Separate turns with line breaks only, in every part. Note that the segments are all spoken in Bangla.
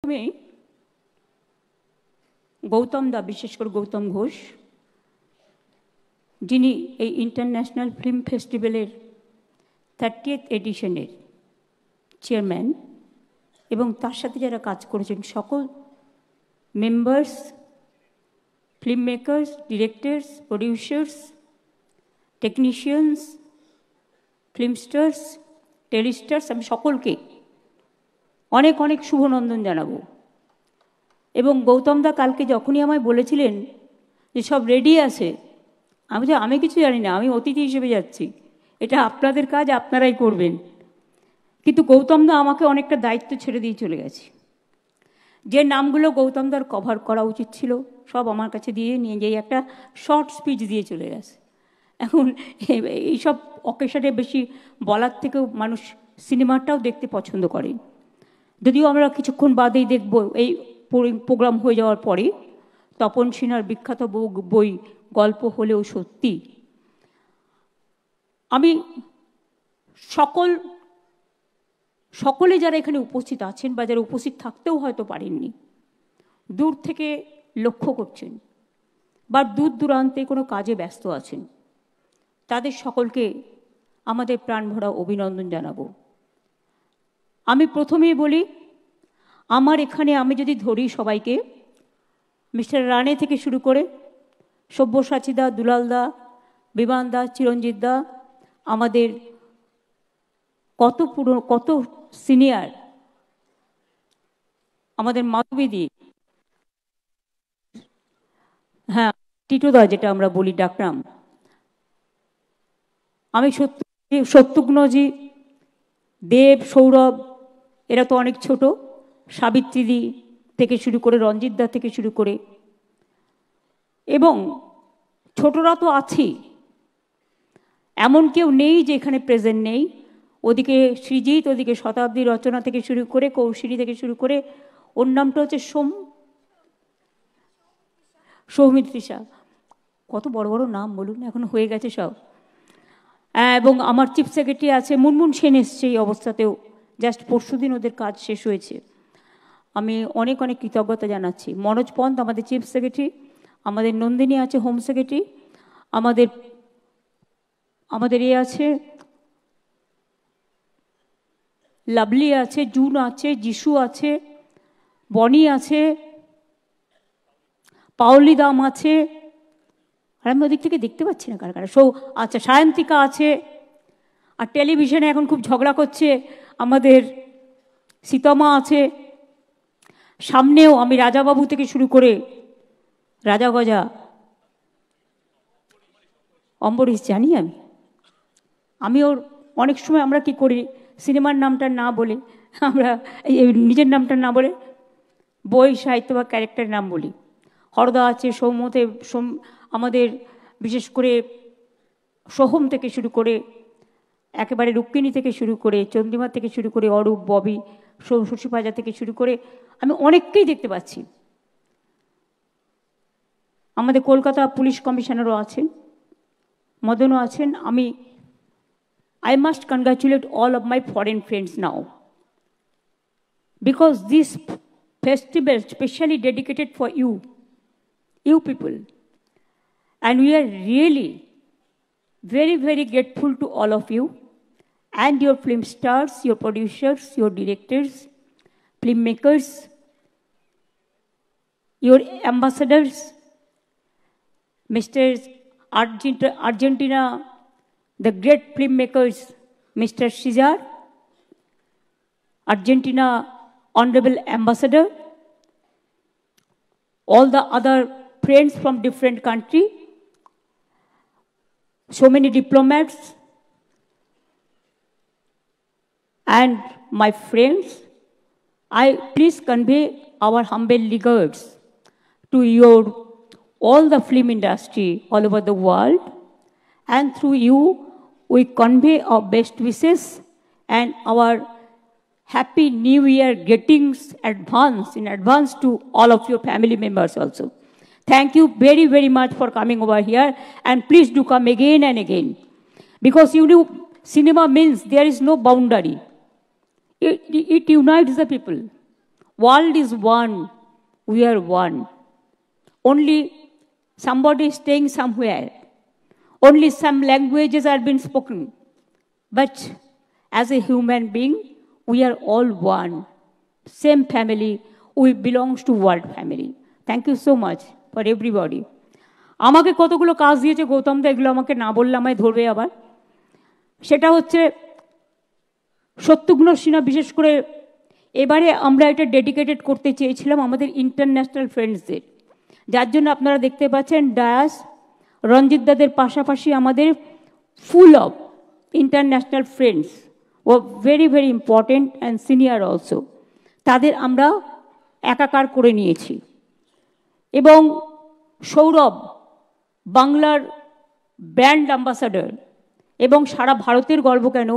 প্রথমেই গৌতম দা, বিশেষ করে গৌতম ঘোষ, যিনি এই ইন্টারন্যাশনাল ফিল্ম ফেস্টিভ্যালের 30th এডিশনের চেয়ারম্যান, এবং তার সাথে যারা কাজ করেছেন সকল members, film makers, directors, producers, technicians, film stars, telestars, আমি সকলকে অনেক অনেক শুভনন্দন জানাবো। এবং গৌতম দা কালকে যখনই আমায় বলেছিলেন যে সব রেডি আছে, আমি কিছু জানি না, আমি অতিথি হিসেবে যাচ্ছি, এটা আপনাদের কাজ, আপনারাই করবেন। কিন্তু গৌতম দা আমাকে অনেকটা দায়িত্ব ছেড়ে দিয়ে চলে গেছে। যে নামগুলো গৌতম দার কভার করা উচিত ছিল সব আমার কাছে দিয়ে নিয়ে যেয়ে একটা শর্ট স্পিচ দিয়ে চলে গেছে। এখন এইসব অকেশনে বেশি বলার থেকেও মানুষ সিনেমাটাও দেখতে পছন্দ করেন। যদিও আমরা কিছুক্ষণ বাদেই দেখব, এই প্রোগ্রাম হয়ে যাওয়ার পরে, তপন সিনহার বিখ্যাত বই গল্প হলেও সত্যি। আমি সকলে যারা এখানে উপস্থিত আছেন বা যারা উপস্থিত থাকতেও হয়তো পারেননি, দূর থেকে লক্ষ্য করছেন বা দূর দূরান্তে কোনো কাজে ব্যস্ত আছেন, তাদের সকলকে আমাদের প্রাণভরা অভিনন্দন জানাবো। আমি প্রথমেই বলি, আমার এখানে আমি যদি ধরি সবাইকে, মিস্টার রানে থেকে শুরু করে সব্যসাচী দা, দুলাল দা, বিমান দা, চিরঞ্জিত দা, আমাদের কত সিনিয়র, আমাদের মাধবীদি, হ্যাঁ টিটোদা যেটা আমরা বলি ডাকনাম, আমি সত্যঘ্নজি, দেব, সৌরভ, এরা তো অনেক ছোট, সাবিত্রীদি থেকে শুরু করে রঞ্জিত দা থেকে শুরু করে, এবং ছোটরা তো আছেই, এমন কেউ নেই যে এখানে প্রেজেন্ট নেই। ওদিকে সৃজিত, ওদিকে শতাব্দী রচনা থেকে শুরু করে, কৌশিনী থেকে শুরু করে, ওর নামটা হচ্ছে সৌমিত্রিষা, কত বড় বড় নাম বলুন, এখন হয়ে গেছে সব। এবং আমার চিফ সেক্রেটারি আছে, মুনমুন সেন এসছে এই অবস্থাতেও, জাস্ট পরশুদিন ওদের কাজ শেষ হয়েছে, আমি অনেক অনেক কৃতজ্ঞতা জানাচ্ছি। মনোজ পন্ত আমাদের চিফ সেক্রেটারি, আমাদের নন্দিনী আছে হোম সেক্রেটারি, আমাদের এ আছে লাভলি আছে, জুন আছে, যিশু আছে, বনি আছে, পাওলি দাম আছে, আর আমি ওদিক থেকে দেখতে পাচ্ছি না কারা কারা, আচ্ছা সায়ন্তিকা আছে, আর টেলিভিশনে এখন খুব ঝগড়া করছে আমাদের সীতমা আছে, সামনেও আমি রাজাবাবু থেকে শুরু করে রাজা গজা, অম্বরীশ জানি আমি ওর অনেক সময় আমরা কি করি, সিনেমার নামটা না বলে, আমরা নিজের নামটা না বলে বই সাহিত্য বা ক্যারেক্টারের নাম বলি। হরদা আছে, সৌমতে, আমাদের বিশেষ করে সোহম থেকে শুরু করে, একেবারে রুক্মিণী থেকে শুরু করে, চন্দ্রিমা থেকে শুরু করে, অরূপ, ববি, শশীপাজা থেকে শুরু করে, আমি অনেককেই দেখতে পাচ্ছি। আমাদের কলকাতা পুলিশ কমিশনারও আছেন, মদনও আছেন। I must congratulate all of my foreign friends now, because this festival specially dedicated for you people, and we are really very, very grateful to all of you and your film stars, your producers, your directors, film makers, your ambassadors, Mr. Argentina, the great filmmakers, Mr. Cesar, Argentina Honorable Ambassador, all the other friends from different country, so many diplomats, and my friends, I please convey our humble regards to all the film industry all over the world, and through you we convey our best wishes and our happy new year greetings in advance to all of your family members also. Thank you very, very much for coming over here, and please do come again and again, because you know cinema means there is no boundary. It unites the people. World is one. We are one. Only somebody is staying somewhere. Only some languages are being spoken. But as a human being, we are all one. Same family. We belong to world family. Thank you so much for everybody. আমাকে কতগুলো কাজ দিয়েছে গৌতম দা, এগুলো আমাকে না বললে আমায় ধরবে আবার। সেটা হচ্ছে শত্রুঘ্ন সিনহা, বিশেষ করে এবারে আমরা এটা ডেডিকেটেড করতে চেয়েছিলাম আমাদের ইন্টারন্যাশনাল ফ্রেন্ডসদের, যার জন্য আপনারা দেখতে পাচ্ছেন ডায়াস রঞ্জিত দাদের পাশাপাশি আমাদের ফুল অফ ইন্টারন্যাশনাল ফ্রেন্ডস ও very very important and senior also, তাদের আমরা একাকার করে নিয়েছি। এবং সৌরভ বাংলার ব্র্যান্ড অ্যাম্বাসাডার এবং সারা ভারতের গর্ব কেন,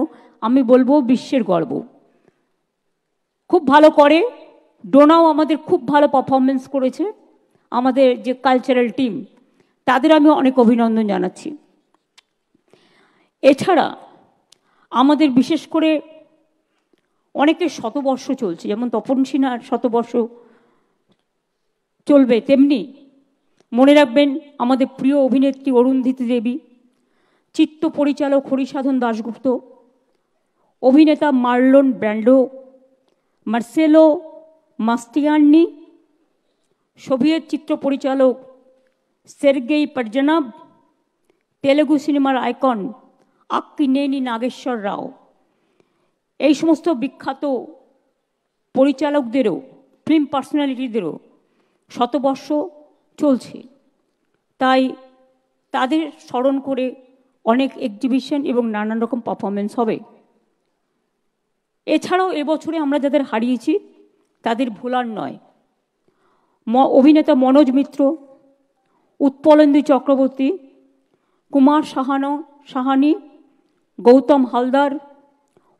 আমি বলবো বিশ্বের গর্ব। খুব ভালো করে। ডোনাও আমাদের খুব ভালো পারফরমেন্স করেছে, আমাদের যে কালচারাল টিম, তাদের আমি অনেক অভিনন্দন জানাচ্ছি। এছাড়া আমাদের বিশেষ করে অনেকের শতবর্ষ চলছে, যেমন তপন সিনহার শতবর্ষ চলবে, তেমনি মনে রাখবেন আমাদের প্রিয় অভিনেত্রী অরুন্ধতী দেবী, চিত্র পরিচালক হরিসাধন দাশগুপ্ত, অভিনেতা মার্লন ব্র্যান্ডো, মার্সেলো মাস্টিয়ানি, সোভিয়েত চিত্র পরিচালক সের্গেই পারজানভ, তেলেগু সিনেমার আইকন আক্কিনেনি নাগেশ্বর রাও, এই সমস্ত বিখ্যাত পরিচালকদেরও, ফিল্ম পার্সোনালিটিদেরও শতবর্ষ চলছে। তাই তাদের স্মরণ করে অনেক এক্সিবিশন এবং নানান রকম পারফরমেন্স হবে। এছাড়াও এবছরে আমরা যাদের হারিয়েছি তাদের ভোলার নয়। অভিনেতা মনোজ মিত্র, উৎপলেন্দু চক্রবর্তী, কুমার সাহানি, গৌতম হালদার,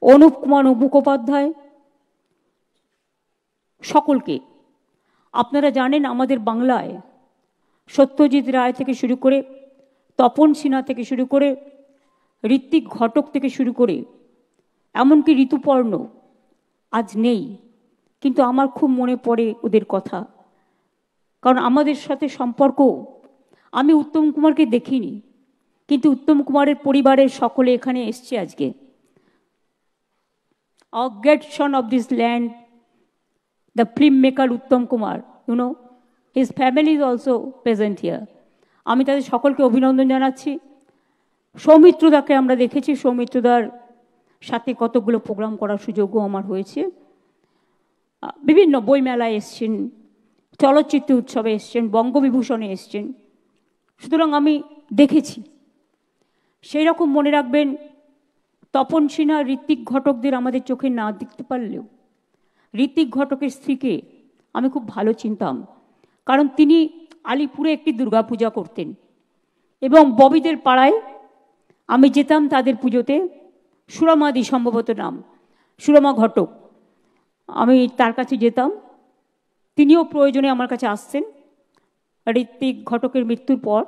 অনুপ কুমার মুখোপাধ্যায়, সকলকে। আপনারা জানেন আমাদের বাংলায় সত্যজিৎ রায় থেকে শুরু করে, তপন সিনহা থেকে শুরু করে, ঋত্বিক ঘটক থেকে শুরু করে, এমনকি ঋতুপর্ণ আজ নেই, কিন্তু আমার খুব মনে পড়ে ওদের কথা। কারণ আমাদের সাথে সম্পর্ক, আমি উত্তম কুমারকে দেখিনি, কিন্তু উত্তম কুমারের পরিবারের সকলে এখানে এসছে আজকে। A great son of this land, the filmmaker Uttam Kumar, you know, his family is also present here. আমি তাদের সকলকে অভিনন্দন জানাচ্ছি। সৌমিত্রদাকে আমরা দেখেছি, সৌমিত্রদার সাথে কতগুলো প্রোগ্রাম করার সুযোগও আমার হয়েছে। বিভিন্ন বইমেলায় এসছেন, চলচ্চিত্র উৎসবে এসছেন, বঙ্গবিভূষণে এসছেন, সুতরাং আমি দেখেছি। সেই রকম মনে রাখবেন তপন সিনহা, ঋত্বিক ঘটকদের আমাদের চোখে না দেখতে পারলেও ঋত্বিক ঘটকের স্ত্রীকে আমি খুব ভালো চিনতাম, কারণ তিনি আলিপুরে একটি দুর্গাপূজা করতেন এবং ববিদের পাড়ায় আমি যেতাম তাদের পুজোতে। সুরমাদি সম্ভবত নাম, সুরমা ঘটক, আমি তার কাছে যেতাম, তিনিও প্রয়োজনে আমার কাছে আসতেন ঋত্বিক ঘটকের মৃত্যুর পর,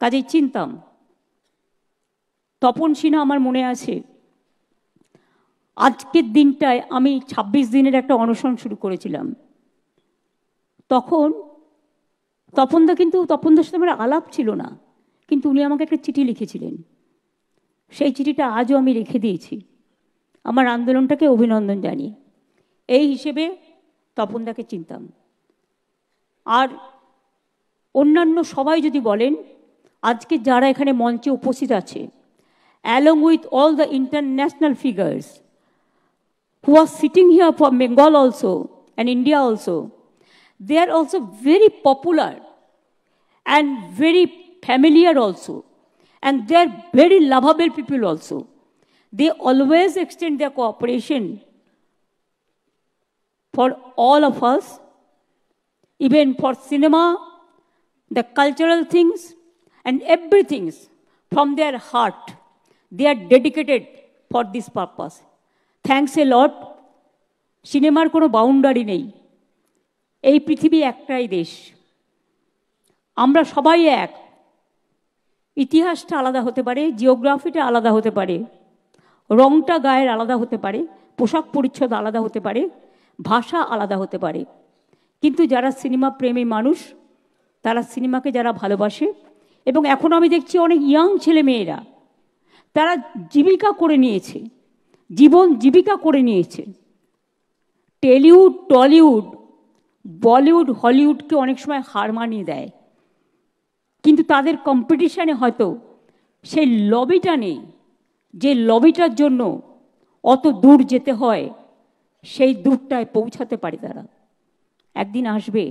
কাজেই চিনতাম। তপন সিনহা আমার মনে আছে, আজকের দিনটায় আমি 26 দিনের একটা অনশন শুরু করেছিলাম। তখন তপনদার সাথে আমার আলাপ ছিল না, কিন্তু উনি আমাকে একটা চিঠি লিখেছিলেন। সেই চিঠিটা আজও আমি রেখে দিয়েছি, আমার আন্দোলনটাকে অভিনন্দন জানিয়ে। এই হিসেবে তপনদাকে চিনতাম। আর অন্যান্য সবাই যদি বলেন, আজকে যারা এখানে মঞ্চে উপস্থিত আছে, along with all the international figures who are sitting here from Bengal also and India also, they are also very popular and very familiar also, and they are very lovable people also. They always extend their cooperation for all of us, even for cinema, the cultural things and everything from their heart. They are dedicated for this purpose. Thanks a lot. সিনেমার কোনো বাউন্ডারি নেই, এই পৃথিবী একটাই দেশ, আমরা সবাই এক। ইতিহাসটা আলাদা হতে পারে, জিওগ্রাফিটা আলাদা হতে পারে, রংটা গায়ের আলাদা হতে পারে, পোশাক পরিচ্ছদ আলাদা হতে পারে, ভাষা আলাদা হতে পারে, কিন্তু যারা সিনেমা প্রেমী মানুষ, তারা সিনেমাকে যারা ভালোবাসে, এবং এখন আমি দেখছি অনেক ইয়াং ছেলে মেয়েরা তারা জীবিকা করে নিয়েছে, জীবন জীবিকা করে নিয়েছে। টেলিউড, টলিউড, বলিউড, হলিউডকে অনেক সময় হার মানিয়ে দেয়, কিন্তু তাদের কম্পিটিশানে হয়তো সেই লবিটা নেই, যে লবিটার জন্য অত দূর যেতে হয়, সেই দূরটায় পৌঁছাতে পারে তারা। একদিন আসবে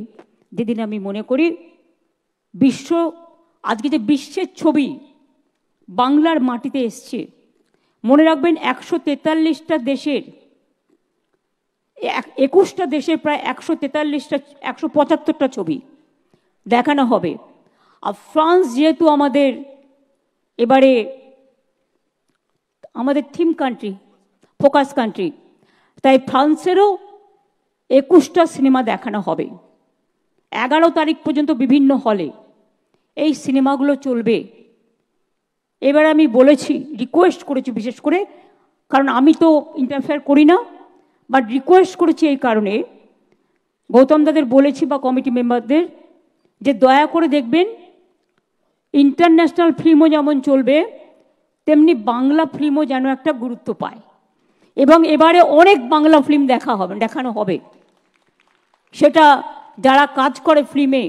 যেদিন আমি মনে করি বিশ্ব, আজকে যে বিশ্বের ছবি বাংলার মাটিতে এসছে, মনে রাখবেন 143টা দেশের, 21টা দেশের প্রায় 143টা 175টা ছবি দেখানো হবে। আর ফ্রান্স যেহেতু আমাদের এবারে আমাদের থিম কান্ট্রি, ফোকাস কান্ট্রি, তাই ফ্রান্সেরও 21টা সিনেমা দেখানো হবে। 11 তারিখ পর্যন্ত বিভিন্ন হলে এই সিনেমাগুলো চলবে। এবার আমি বলেছি, রিকোয়েস্ট করেছি বিশেষ করে, কারণ আমি তো ইন্টারফেয়ার করি না, বাট রিকোয়েস্ট করেছি এই কারণে, গৌতম দাদের বলেছি বা কমিটি মেম্বারদের, যে দয়া করে দেখবেন ইন্টারন্যাশনাল ফিল্মও যেমন চলবে, তেমনি বাংলা ফিল্মও যেন একটা গুরুত্ব পায়। এবং এবারে অনেক বাংলা ফিল্ম দেখানো হবে। সেটা যারা কাজ করে ফিল্মে,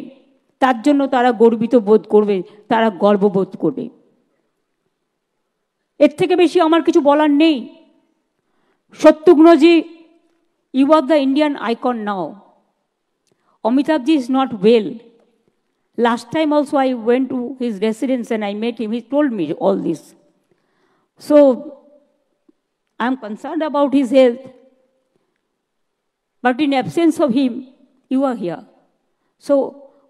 তার জন্য তারা গর্বিত বোধ করবে, তারা গর্ববোধ করবে। এর থেকে বেশি আমার কিছু বলার নেই। Shatrughanji, you are the Indian icon now. Amitabhji is not well. Last time also I went to his residence and I met him. He told me all this. So I'm concerned about his health. But in absence of him, you are here. So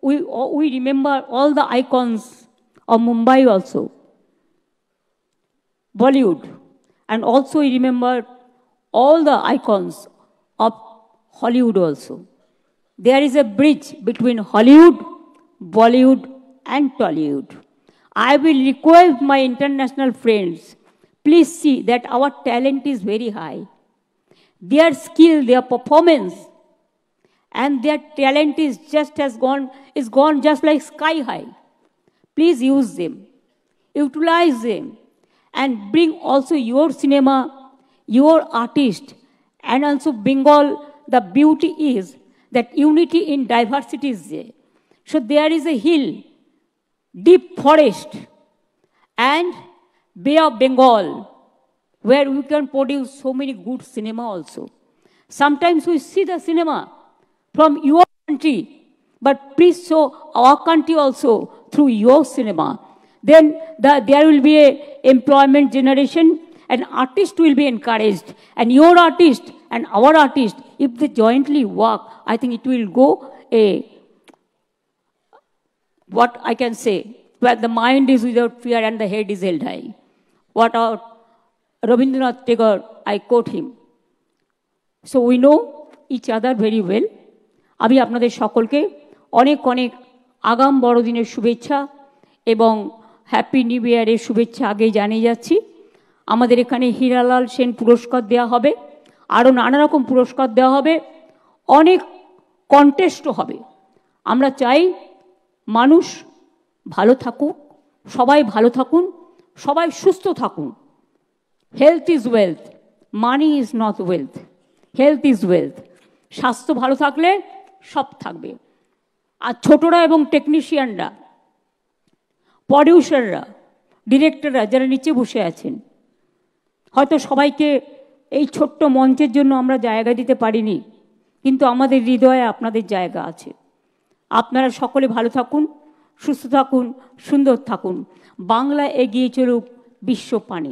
we remember all the icons of Mumbai also, Bollywood, and also we remember all the icons of Hollywood also. There is a bridge between Hollywood, Bollywood and Tollywood. I will request my international friends, please see that our talent is very high. Their skill, their performance, and their talent is gone just like sky high. Please use them, utilize them, and bring also your cinema, your artist, and also Bengal. The beauty is that unity in diversity is there. So there is a hill, deep forest, and Bay of Bengal, where we can produce so many good cinema also. Sometimes we see the cinema from your country, but please show our country also through your cinema. Then there will be a employment generation, and artists will be encouraged. And your artist and our artist, if they jointly work, I think it will go what I can say, where the mind is without fear and the head is held high. What our Rabindranath Tagore, I quote him. So we know each other very well. আমি আপনাদের সকলকে অনেক অনেক আগাম বড়দিনের শুভেচ্ছা এবং হ্যাপি নিউ ইয়ারের শুভেচ্ছা আগেই জানিয়ে যাচ্ছি। আমাদের এখানে হীরালাল সেন পুরস্কার দেওয়া হবে, আরও নানা রকম পুরস্কার দেওয়া হবে, অনেক কন্টেস্টও হবে। আমরা চাই মানুষ ভালো থাকুক, সবাই ভালো থাকুন, সবাই সুস্থ থাকুন। Health is wealth, money is not wealth, health is wealth. স্বাস্থ্য ভালো থাকলে সব থাকবে। আর ছোটরা এবং টেকনিশিয়ানরা, প্রডিউসাররা, ডিরেক্টররা যারা নিচে বসে আছেন, হয়তো সবাইকে এই ছোট্ট মঞ্চের জন্য আমরা জায়গা দিতে পারিনি, কিন্তু আমাদের হৃদয়ে আপনাদের জায়গা আছে। আপনারা সকলে ভালো থাকুন, সুস্থ থাকুন, সুন্দর থাকুন। বাংলা এগিয়ে চলুক বিশ্ব পানে,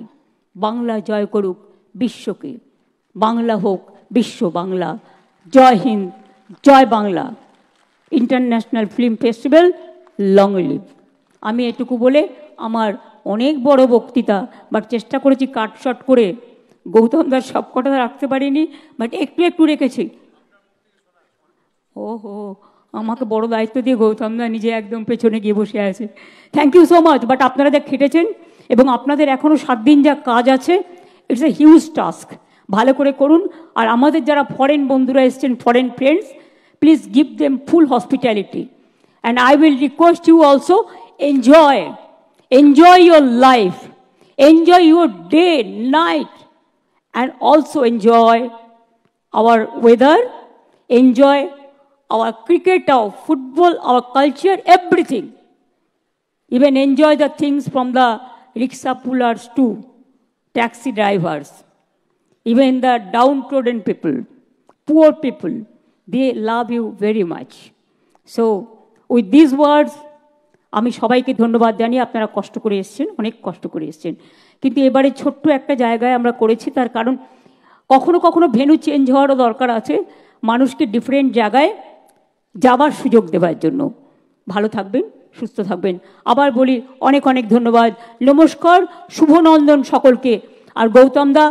বাংলা জয় করুক বিশ্বকে, বাংলা হোক বিশ্ব বাংলা। জয় হিন্দ, জয় Bangla. International film festival long live. আমি এটুকু বলে আমার অনেক বড় বক্তৃতা, বাট চেষ্টা করেছি কাট শট করে, গৌতম দার সব কটা রাখতে পারিনি, বাট একটু একটু রেখেছি। ওহো, আমাকে বড় দায়িত্ব দিয়ে গৌতম দা নিজে একদম পেছনে গিয়ে বসে আছে। Thank you so much. But আপনারা যা খেটেছেন এবং আপনাদের এখনও 7 দিন যা কাজ আছে, ইটস এ হিউজ টাস্ক। ভালো করে করুন। আর আমাদের যারা ফরেন বন্ধুরা এসছেন, foreign friends, please give them full hospitality. And I will request you also, enjoy your life, enjoy your day, night, and also enjoy our weather, enjoy our cricket, our football, our culture, everything. Even enjoy the things from the rickshaw pullers to taxi drivers. Even the downtrodden people, poor people, they love you very much. So, with these words, আমি সবাইকে ধন্যবাদ জানিয়ে, আপনারা কষ্ট করে এসেছেন, অনেক কষ্ট করে এসেছেন, কিন্তু এবারে ছোট্ট একটা জায়গায় আমরা করেছি, তার কারণ কখনো কখনো ভেন্যু চেঞ্জ হওয়ারও দরকার আছে, মানুষকে ডিফারেন্ট জায়গায় যাবার সুযোগ দেওয়ার জন্য। ভালো থাকবেন, সুস্থ থাকবেন। আবার বলি অনেক অনেক ধন্যবাদ, নমস্কার, শুভনন্দন সকলকে। আর গৌতম দা